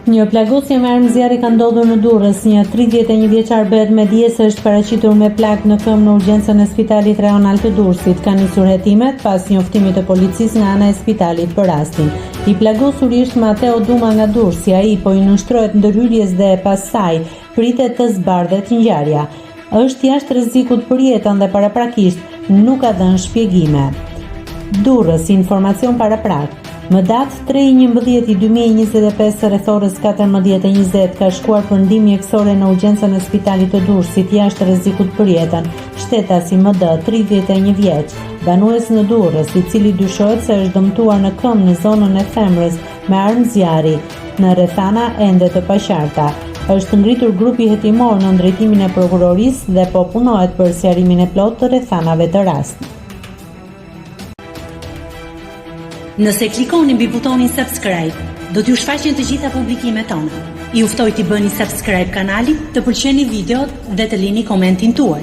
Një plagosje me armë zjarri ka ndodhur në Durrës. Një 31 vjeçar bëhet me dije se është paraqitur me plagë në këmbë në urgjencën e spitalit rajonal të Durrësit. Ka nisur hetimet pas njoftimit të policisë nga ana e spitalit për rastin. I plagosur ishte Mateo Duma nga Durrësi. Ai po i nënshtrohet ndërhyrjes dhe pas saj pritet të zbardhet ngjarja. Është jashtë rrezikut për jetën dhe paraprakisht nuk ka dhënë shpjegime. Durrës, informacion paraprak. Më datë 3/11/2025 rreth orës 14:20 ka shkuar për ndihmë mjekësore në urgjencën e spitalit të Durrësit jashtë rrezikut për jetën. Shtetasi MD, 31 vjeç, banues në Durrës, i cili dyshohet se është dëmtuar në këmbë në zonën e femrës me armë zjarri në rrethana ende të paqarta. Është ngritur grupi hetimor në drejtimin e prokurorisë dhe po punohet për sqarimin e plotë të rrethanave të rastit. Nëse klikoni mbi butonin subscribe, do t'ju shfaqen të gjitha publikimet tona. Ju ftoj t'i bëni subscribe kanalit, të pëlqeni videot dhe të lini komentin tuaj.